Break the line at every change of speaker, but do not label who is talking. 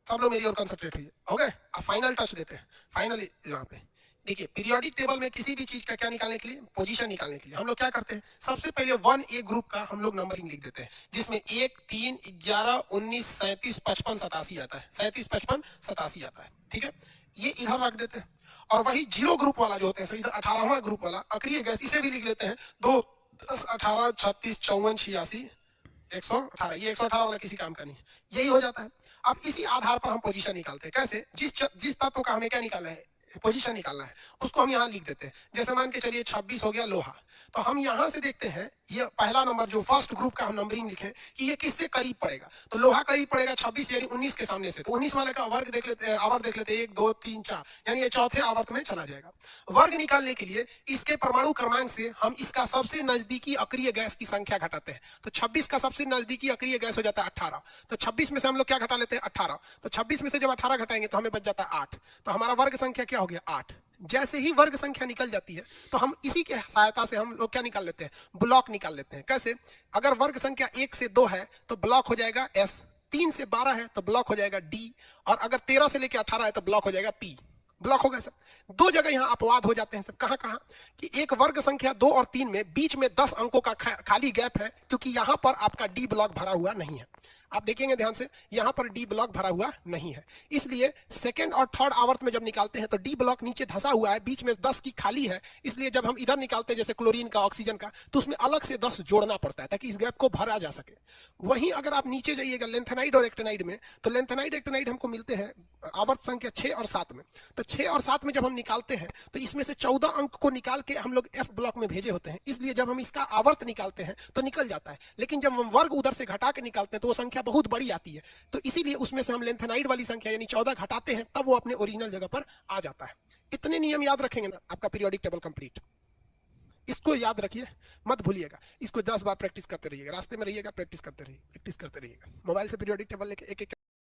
सब लोग मेरी ओर कंसंट्रेट हुई हो गए। अब फाइनल टच देते हैं। फाइनली यहाँ पे देखिए, पीरियोडिक टेबल में किसी भी चीज का क्या निकालने के लिए, पोजीशन निकालने के लिए हम लोग क्या करते हैं, सबसे पहले 1A ग्रुप का हम लोग नंबरिंग लिख देते हैं, जिसमें 1, 3, 11, 19, 37, 55, 87 आता है। 37, 55, 87 आता है। ठीक है, ये इधर रख देते हैं। और वही 0 ग्रुप वाला जो होते हैं, इधर 18वां ग्रुप वाला अक्रिय गैस, इसे भी लिख लेते हैं। 2, 10, 18, 36, 54, 86, 118। ये 118 वाला किसी काम का नहीं, यही हो जाता है। अब इसी आधार पर हम पोजीशन निकालते हैं। कैसे, जिस तत्व का हमें क्या निकालना है, पोजीशन निकालना है, उसको हम यहाँ लिख देते हैं। जैसे मान के चलिए 26 हो गया लोहा, तो हम यहाँ से देखते हैं ये पहला नंबर जो फर्स्ट ग्रुप का हम नंबरिंग लिखे कि ये किससे करीब पड़ेगा, तो लोहा करीब पड़ेगा 26 यानी 19 के सामने से, तो 19 वाले का वर्ग देख लेते हैं, आवर्त देख लेते हैं, 1, 2, 3, 4, यानी ये चौथे आवर्त में चला जाएगा। वर्ग निकालने के लिए इसके परमाणु क्रमांक से हम इसका सबसे नजदीकी अक्रिय गैस की संख्या घटाते हैं। तो 26 का सबसे नजदीकी अक्रिय गैस हो जाता है 18, तो 26 में से हम लोग क्या घटा लेते हैं, 18, तो 26 में से जब 18 घटाएंगे तो हमें बच जाता है 8, तो हमारा वर्ग संख्या क्या हो गया, 8। जैसे ही वर्ग संख्या निकल जाती है तो हम इसी के सहायता से हम लोग क्या निकाल लेते हैं, ब्लॉक निकाल लेते हैं। कैसे, अगर वर्ग संख्या 1 से 2 है तो ब्लॉक हो जाएगा S, 3 से 12 है तो ब्लॉक हो जाएगा D, और अगर 13 से लेकर 18 है तो ब्लॉक हो जाएगा P। ब्लॉक हो गए सब। दो जगह यहाँ अपवाद हो जाते हैं सब, कहाँ कहाँ, कि एक वर्ग संख्या 2 और 3 में बीच में 10 अंकों का खाली गैप है, क्योंकि यहाँ पर आपका डी ब्लॉक भरा हुआ नहीं है। आप देखेंगे ध्यान से, यहां पर डी ब्लॉक भरा हुआ नहीं है, इसलिए सेकंड और थर्ड आवर्त में जब निकालते हैं तो डी ब्लॉक नीचे धंसा हुआ है, बीच में 10 की खाली है, इसलिए जब हम इधर निकालते हैं जैसे क्लोरीन का, ऑक्सीजन का, तो उसमें अलग से 10 जोड़ना पड़ता है ताकि इस गैप को भरा जा सके। वहीं अगर आप नीचे जाइएगा लेंथेनाइड और एक्टेनाइड में, तो लेंथेनाइड एक्टेनाइड हमको मिलते हैं आवर्त संख्या 6 और 7 में, तो 6 और 7 में जब हम निकालते हैं तो इसमें से 14 अंक को निकाल के हम लोग एफ ब्लॉक में भेजे होते हैं, इसलिए जब हम इसका आवर्त निकालते हैं तो निकल जाता है, लेकिन जब हम वर्ग उधर से घटा के निकालते हैं तो वो संख्या बहुत बड़ी आती है, तो इसीलिए उसमें से हम लेंथेनाइड वाली संख्या यानी 14 घटाते हैं, तब वो अपने ओरिजिनल जगह पर आ जाता है। इतने नियम याद रखेंगे ना, आपका पीरियोडिक टेबल कंप्लीट। इसको याद रखिए, मत भूलिएगा, इसको 10 बार प्रैक्टिस करते रहिएगा, रास्ते में रहिएगा प्रैक्टिस करते रहिएगा, मोबाइल से पीरियोडिक टेबल लेके एक एक